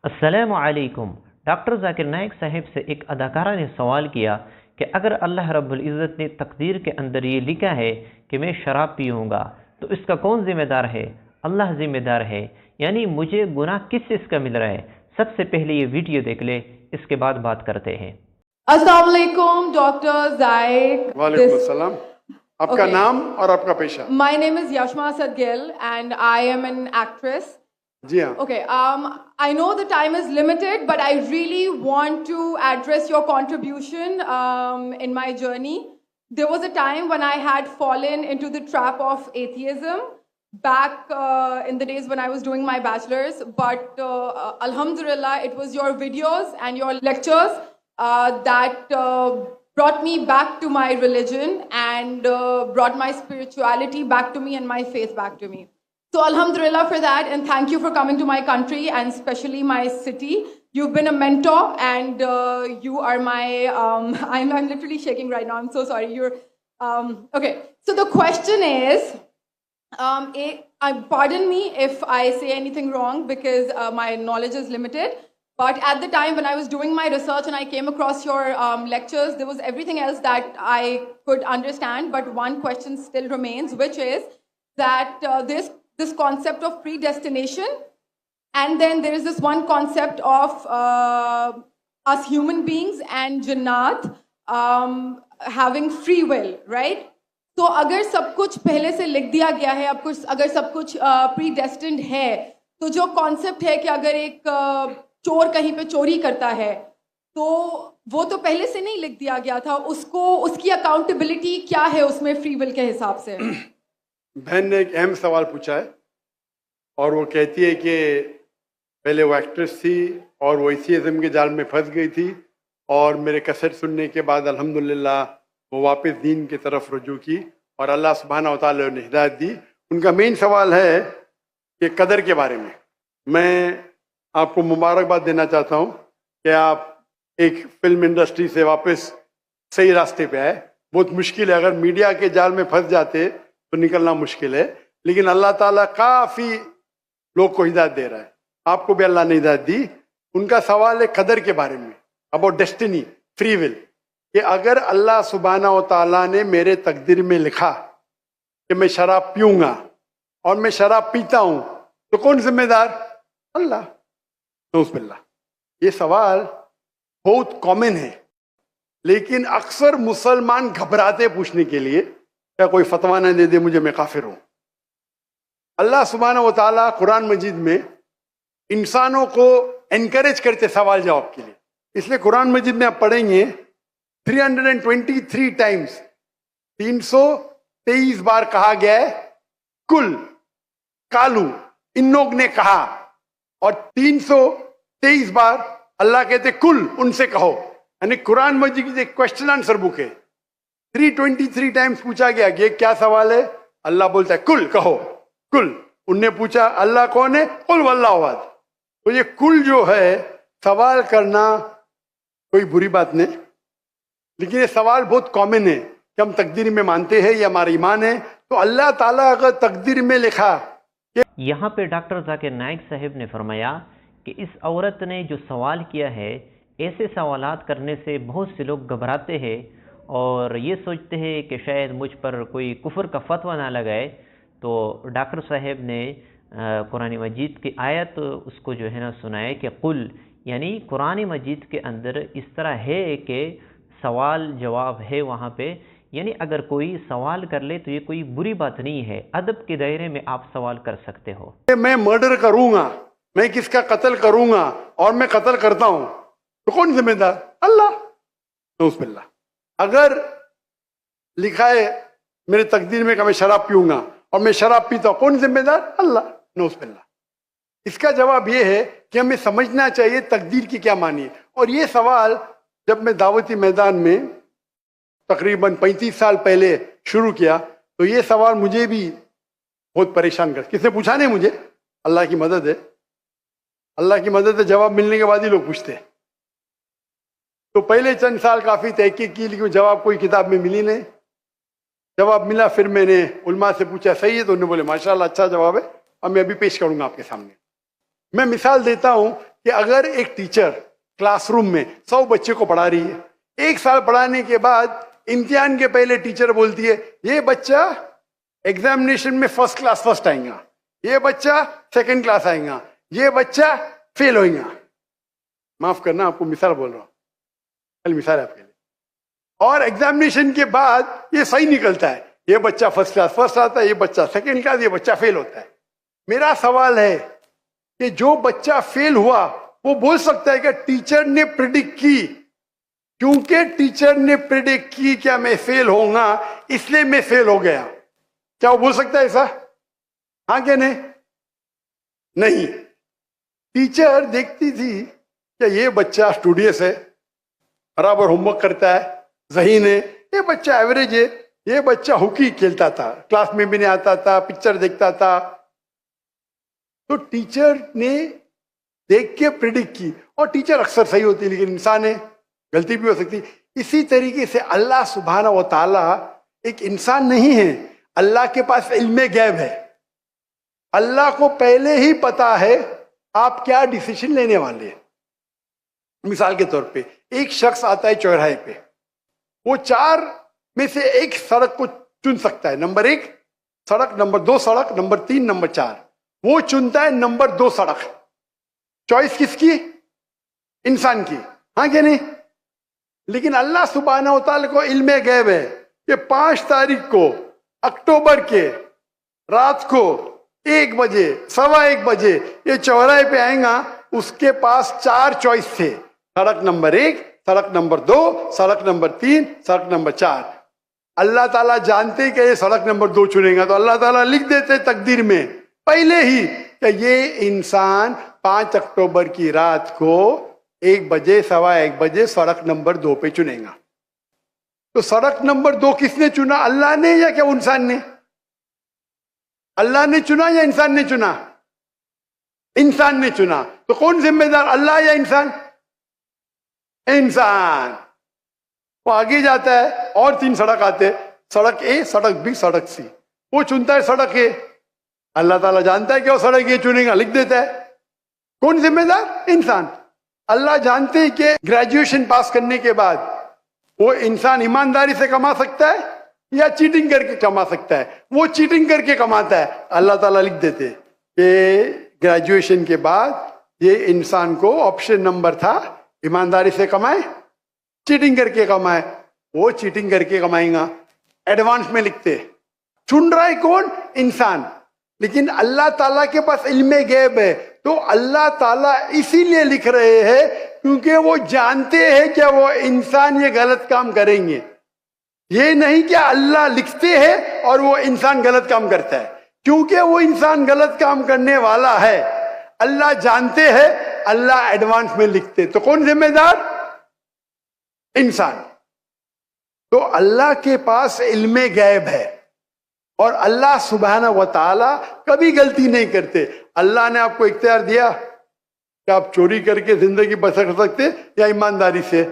अस्सलामुअलैकुम। डॉक्टर जाकिर नाइक साहब से एक अदाकारा ने सवाल किया कि अगर अल्लाह रब्बुल इज़्ज़त ने तकदीर के अंदर ये लिखा है कि मैं शराब पीऊँगा, तो इसका कौन ज़िम्मेदार है? अल्लाह ज़िम्मेदार है, यानी मुझे गुनाह किस चीज़ का मिल रहा है? सबसे पहले ये वीडियो देख ले, इसके बाद बात करते हैं। अस्सलाम वालेकुम डॉक्टर जायक। वालेकुम अस्सलाम। आपका नाम और आपका पेशा? My name is Yashma Asad Gill and I am an actress. जी हाँ। Okay, I know the time is limited, but I really want to address your contribution in my journey. There was a time when I had fallen into the trap of atheism back in the days when I was doing my bachelor's, but Alhamdulillah, it was your videos and your lectures that brought me back to my religion and brought my spirituality back to me and my faith back to me. So Alhamdulillah for that, and thank you for coming to my country and especially my city. You've been a mentor and you are my, I'm literally shaking right now, I'm so sorry. Okay, so the question is, pardon me if I say anything wrong because my knowledge is limited. But at the time when I was doing my research and I came across your lectures, there was everything else that I could understand. But one question still remains, which is that this concept of predestination, and then there is this one concept of us human beings and Jannat having free will, right? तो अगर सब कुछ पहले से लिख दिया गया है, अब कुछ अगर सब कुछ प्रीडेस्टिन्ड है, तो जो कॉन्सेप्ट है कि अगर एक चोर कहीं पे चोरी करता है, तो वो तो पहले से नहीं लिख दिया गया था, उसको उसकी अकाउंटेबिलिटी क्या है उसमें फ्री विल के हिसाब से? बहन ने एक अहम सवाल पूछा है और वो कहती है कि पहले वो एक्ट्रेस थी और वो एथियज़्म के जाल में फंस गई थी और मेरे कैसेट सुनने के बाद अल्हम्दुलिल्लाह वो वापस दीन की तरफ रुजू की और अल्लाह सुब्हानहू व तआला ने हिदायत दी। उनका मेन सवाल है कि कदर के बारे में। मैं आपको मुबारकबाद देना चाहता हूँ कि आप एक फिल्म इंडस्ट्री से वापस सही रास्ते पे आए। बहुत मुश्किल है, अगर मीडिया के जाल में फंस जाते तो निकलना मुश्किल है, लेकिन अल्लाह ताला काफ़ी लोग को हिदायत दे रहा है। आपको भी अल्लाह ने हिदायत दी। उनका सवाल है कदर के बारे में, अबाउट डेस्टिनी, फ्री विल, कि अगर अल्लाह सुब्हानहू व तआला ने मेरे तकदीर में लिखा कि मैं शराब पीऊँगा और मैं शराब पीता हूँ, तो कौन जिम्मेदार? अल्लाह। नऊज़ुबिल्लाह। ये सवाल बहुत कॉमन है, लेकिन अक्सर मुसलमान घबराते पूछने के लिए, क्या कोई फतवा न दे दे मुझे, मैं काफिर हूँ। अल्लाह सुब्हानहू व तआला कुरान मजीद में इंसानों को एनकरेज करते सवाल जवाब के लिए, इसलिए कुरान मजीद में आप पढ़ेंगे 323 टाइम्स, 323 बार कहा गया है कुल, कालू, इन लोग ने कहा, और 323 बार अल्लाह कहते कुल, उनसे कहो। यानी कुरान मजीद की एक क्वेश्चन आंसर बुक है। 323 टाइम्स पूछा गया कि क्या सवाल है, अल्लाह बोलता है कुल, कहो कुल। उनने पूछा अल्लाह कौन है, कुल वल्लाहु अहद। तो ये कुल जो है, सवाल करना कोई बुरी बात नहीं, लेकिन ये सवाल बहुत कॉमन है कि हम तकदीर में मानते हैं, ये हमारा ईमान है। तो अल्लाह ताला अगर तकदीर में लिखा कि यहाँ पे डॉक्टर जाकिर नाइक साहब ने फरमाया कि इस औरत ने जो सवाल किया है, ऐसे सवालात करने से बहुत से लोग घबराते हैं और ये सोचते हैं कि शायद मुझ पर कोई कुफर का फतवा ना लगाए। तो डॉक्टर साहब ने कुरान मजीद की आयत उसको जो है ना सुनाए कि कुल, यानी कुरान मजीद के अंदर इस तरह है कि सवाल जवाब है वहाँ पे, यानी अगर कोई सवाल कर ले तो ये कोई बुरी बात नहीं है, अदब के दायरे में आप सवाल कर सकते हो। मैं मर्डर करूंगा, मैं किसका कत्ल करूंगा और मैं कत्ल करता हूं, तो कौन जिम्मेदार? अल्लाह। नऊज़ुबिल्लाह। अगर लिखा है मेरे तकदीर में कि मैं शराब पीऊंगा और मैं शराब पीता हूं, कौन जिम्मेदार? अल्लाह। नऊज़ुबिल्लाह। इसका जवाब यह है कि हमें समझना चाहिए तकदीर की क्या मानी है। और ये सवाल जब मैं दावती मैदान में तकरीबन 35 साल पहले शुरू किया, तो ये सवाल मुझे भी बहुत परेशान कर, किसने पूछा नहीं मुझे, अल्लाह की मदद है, अल्लाह की मदद है, जवाब मिलने के बाद ही लोग पूछते हैं। तो पहले चंद साल काफ़ी तहकीक की, लेकिन जवाब कोई किताब में मिली नहीं। जवाब मिला, फिर मैंने उलमा से पूछा सही है, तो उन्होंने बोले माशाल्लाह अच्छा जवाब है, अब मैं अभी पेश करूंगा आपके सामने। मैं मिसाल देता हूं कि अगर एक टीचर क्लासरूम में 100 बच्चे को पढ़ा रही है, 1 साल पढ़ाने के बाद इम्तिहान के पहले टीचर बोलती है ये बच्चा एग्जामिनेशन में फर्स्ट क्लास फर्स्ट आएगा, ये बच्चा सेकंड क्लास आएगा, ये बच्चा फेल होगा। माफ करना, आपको मिसाल बोल रहा हूं, कल मिसाल है आपके लिए। और एग्जामिनेशन के बाद ये सही निकलता है, ये बच्चा फर्स्ट क्लास फर्स्ट आता है, ये बच्चा सेकंड क्लास, ये बच्चा फेल होता है। मेरा सवाल है कि जो बच्चा फेल हुआ वो बोल सकता है कि टीचर ने प्रिडिक्ट की, क्योंकि टीचर ने प्रिडिक्ट की क्या मैं फेल होऊंगा इसलिए मैं फेल हो गया। क्या वो बोल सकता है ऐसा? हाँ क्या नहीं? नहीं। टीचर देखती थी कि ये बच्चा स्टूडियस है, बराबर होमवर्क करता है, ज़हीन है, ये बच्चा एवरेज है, ये बच्चा हॉकी खेलता था, क्लास में भी नहीं आता था, पिक्चर देखता था। तो टीचर ने देख के प्रिडिक्ट की, और टीचर अक्सर सही होती है, लेकिन इंसान है, गलती भी हो सकती। इसी तरीके से अल्लाह सुब्हाना व ताला एक इंसान नहीं है, अल्लाह के पास इल्मे गैब है। अल्लाह को पहले ही पता है आप क्या डिसीजन लेने वाले हैं। मिसाल के तौर पे एक शख्स आता है चौराहे पे, वो 4 में से एक सड़क को चुन सकता है, नंबर 1 सड़क, नंबर 2 सड़क, नंबर 3, नंबर 4। वो चुनता है नंबर 2 सड़क। चॉइस किसकी? इंसान की, हाँ क्या नहीं? लेकिन अल्लाह सुब्हाना व तआला को इल्मे गैब है कि 5 तारीख को अक्टूबर के रात को 1 बजे, 1:15 बजे ये चौराहे पे आएगा। उसके पास 4 चॉइस थे, सड़क नंबर 1, सड़क नंबर 2, सड़क नंबर 3, सड़क नंबर 4। अल्लाह ताला जानते कि ये सड़क नंबर 2 चुनेगा, तो अल्लाह ताला लिख देते तकदीर में पहले ही कि ये इंसान 5 अक्टूबर की रात को 1 बजे, 1:15 बजे सड़क नंबर 2 पे चुनेगा। तो सड़क नंबर 2 किसने चुना? अल्लाह ने या क्या इंसान ने? अल्लाह ने चुना या इंसान ने चुना? इंसान ने चुना। तो कौन जिम्मेदार, अल्लाह या इंसान? इंसान। वो आगे जाता है और 3 सड़क आते, सड़क ए, सड़क बी, सड़क सी। वो चुनता है सड़क ए, अल्लाह ताला जानता है कि वो सड़क ए चुनेगा, लिख देता है। कौन जिम्मेदार? इंसान। अल्लाह जानते हैं कि ग्रेजुएशन पास करने के बाद वो इंसान ईमानदारी से कमा सकता है या चीटिंग करके कमा सकता है। वो चीटिंग करके कमाता है, अल्लाह ताला लिख देते कि ग्रेजुएशन के बाद ये इंसान को ऑप्शन नंबर था ईमानदारी से कमाए, चीटिंग करके कमाए। वो चीटिंग करके कमाएगा, एडवांस में लिखते। चुन रहा है कौन? इंसान। लेकिन अल्लाह ताला के पास इल्मे गैब है, तो अल्लाह ताला इसीलिए लिख रहे हैं क्योंकि वो जानते हैं कि वो इंसान ये गलत काम करेंगे। ये नहीं कि अल्लाह लिखते हैं और वो इंसान गलत काम करता है, क्योंकि वो इंसान गलत काम करने वाला है, अल्लाह जानते हैं, अल्लाह एडवांस में लिखते। तो कौन जिम्मेदार? इंसान। तो अल्लाह के पास इल्मे गैब है और अल्लाह सुब्हाना व ताला कभी गलती नहीं करते। अल्लाह ने आपको इख्तियार दिया कि आप चोरी करके जिंदगी बसर कर सकते या ईमानदारी से।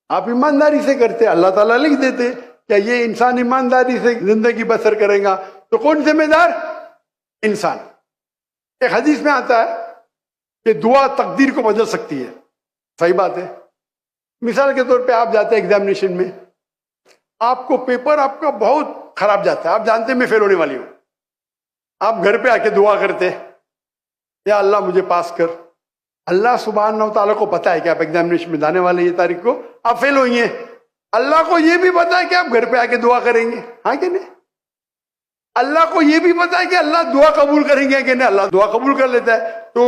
आप ईमानदारी से करते, अल्लाह ताला लिख देते क्या ये इंसान ईमानदारी से जिंदगी बसर करेगा। तो कौन जिम्मेदार? इंसान। एक हदीस में आता है कि दुआ तकदीर को बदल सकती है। सही बात है। मिसाल के तौर पे आप जाते हैं एग्जामिनेशन में, आपको पेपर आपका बहुत खराब जाता है, आप जानते हैं मैं फेल होने वाली हूं, आप घर पे आके दुआ करते या अल्लाह मुझे पास कर। अल्लाह सुब्हाना व तआला को पता है कि आप एग्जामिनेशन में जाने वाले ये तारीख को आप फेल होंगे। अल्लाह को ये भी पता है कि आप घर पे आके दुआ करेंगे, हाँ कि नहीं? अल्लाह को ये भी पता है कि अल्लाह दुआ कबूल करेंगे कि नहीं। अल्लाह दुआ कबूल कर लेता है। तो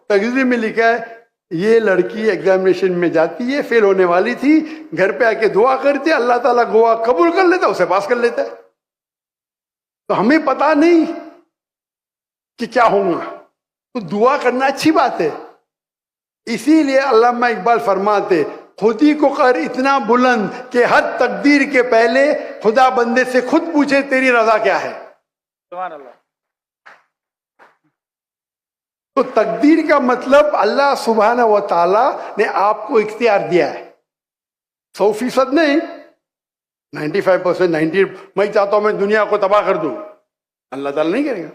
तकदीर में लिखा है ये लड़की एग्जामिनेशन में जाती है, फेल होने वाली थी, घर पे आके दुआ करती है, अल्लाह ताला दुआ कबूल कर लेता है, उसे पास कर लेता है। तो हमें पता नहीं कि क्या होगा, तो दुआ करना अच्छी बात है। इसीलिए अल्लामा इकबाल फरमाते खुदी को कर इतना बुलंद कि हर तकदीर के पहले खुदा बंदे से खुद पूछे तेरी रजा क्या है। सुभान अल्लाह। तो तकदीर का मतलब अल्लाह सुब्हाना व ताला ने आपको इख्तियार दिया है। 100% नहीं, 95%, 90। मैं चाहता हूं मैं दुनिया को तबाह कर दूं, अल्लाह ताला नहीं करेगा।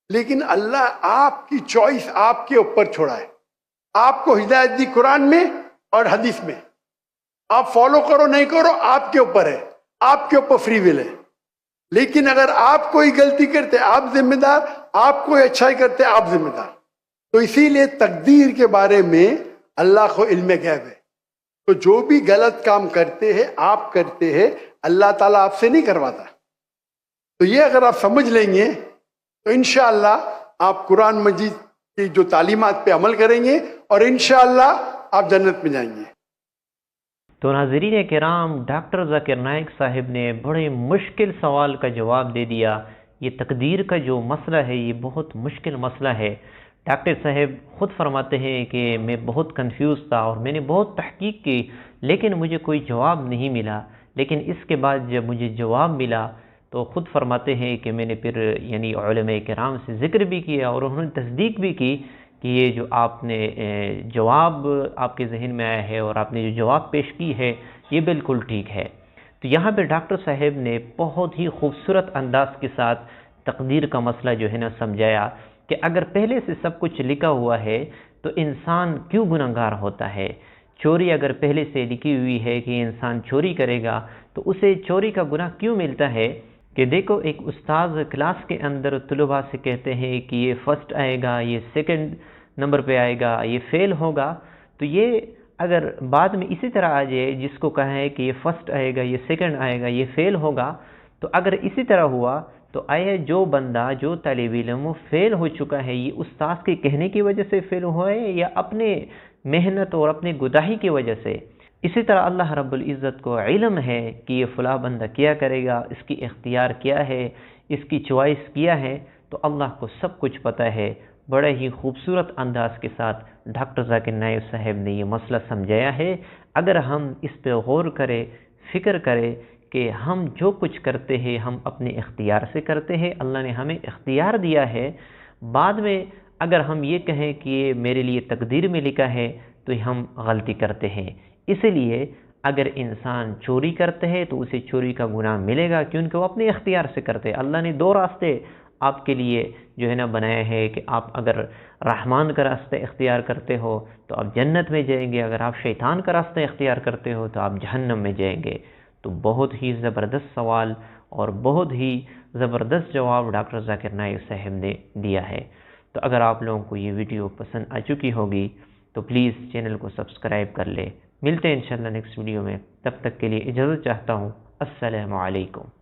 लेकिन अल्लाह आपकी चॉइस आपके ऊपर छोड़ा है। आपको हिदायत दी कुरान में और हदीस में, आप फॉलो करो नहीं करो आपके ऊपर है, आपके ऊपर फ्री विल है। लेकिन अगर आप कोई गलती करते आप जिम्मेदार, आप कोई अच्छाई करते आप जिम्मेदार। तो इसीलिए तकदीर के बारे में अल्लाह को इल्म गैब है। तो जो भी गलत काम करते हैं आप करते हैं, अल्लाह ताला आपसे नहीं करवाता। तो ये अगर आप समझ लेंगे तो इंशाअल्लाह आप कुरान मजीद की जो तालीमात पे अमल करेंगे और इंशाअल्लाह आप जन्नत में जाएंगे। तो नाज़रीन किराम, डॉक्टर ज़ाकिर नाइक साहब ने बड़े मुश्किल सवाल का जवाब दे दिया। ये तकदीर का जो मसला है ये बहुत मुश्किल मसला है। डॉक्टर साहब ख़ुद फरमाते हैं कि मैं बहुत कंफ्यूज था और मैंने बहुत तहकीक की लेकिन मुझे कोई जवाब नहीं मिला। लेकिन इसके बाद जब मुझे जवाब मिला तो ख़ुद फरमाते हैं कि मैंने फिर यानी उलमा किराम से ज़िक्र भी किया और उन्होंने तस्दीक भी की कि ये जो आपने जवाब आपके जहन में आया है और आपने जो जवाब पेश की है ये बिल्कुल ठीक है। तो यहाँ पे डॉक्टर साहब ने बहुत ही खूबसूरत अंदाज के साथ तकदीर का मसला जो है ना समझाया कि अगर पहले से सब कुछ लिखा हुआ है तो इंसान क्यों गुनहगार होता है। चोरी अगर पहले से लिखी हुई है कि इंसान चोरी करेगा तो उसे चोरी का गुनाह क्यों मिलता है। कि देखो, एक उस्ताद क्लास के अंदर तलबा से कहते हैं कि ये फर्स्ट आएगा, ये सेकंड नंबर पे आएगा, ये फेल होगा। तो ये अगर बाद में इसी तरह आ जाए जिसको कहा है कि ये फर्स्ट आएगा, ये सेकंड आएगा, ये फेल होगा, तो अगर इसी तरह हुआ तो आया जो बंदा जो तालिब इल्म फेल हो चुका है ये उस्ताद के कहने की वजह से फेल हुआ है या अपने मेहनत और अपने गुदाही की वजह से। इसी तरह अल्लाह रब्बुल इज़्ज़त को इल्म है कि ये फ़ला बंदा क्या करेगा, इसकी इख्तियार क्या है, इसकी चॉइस क्या है। तो अल्लाह को सब कुछ पता है। बड़े ही खूबसूरत अंदाज के साथ डॉक्टर ज़ाकिर नाइक साहब ने ये मसला समझाया है। अगर हम इस पर गौर करें, फ़िक्र करें कि हम जो कुछ करते हैं हम अपने इख्तियार से करते हैं, अल्लाह ने हमें इख्तियार दिया है। बाद में अगर हम ये कहें कि ये मेरे लिए तकदीर में लिखा है तो हम गलती करते हैं। इसलिए अगर इंसान चोरी करते हैं तो उसे चोरी का गुनाह मिलेगा क्योंकि वो अपने इख्तियार से करते हैं। अल्लाह ने दो रास्ते आपके लिए जो है ना बनाए हैं कि आप अगर रहमान का रास्ता इख्तियार करते हो तो आप जन्नत में जाएंगे, अगर आप शैतान का रास्ता इख्तियार करते हो तो आप जहन्नम में जाएंगे। तो बहुत ही ज़बरदस्त सवाल और बहुत ही ज़बरदस्त जवाब डॉक्टर ज़ाकिर नाइक साहब ने दिया है। तो अगर आप लोगों को ये वीडियो पसंद आ चुकी होगी तो प्लीज़ चैनल को सब्सक्राइब कर ले। मिलते हैं इंशाल्लाह नेक्स्ट वीडियो में। तब तक के लिए इजाज़त चाहता हूँ। अस्सलामु अलैकुम।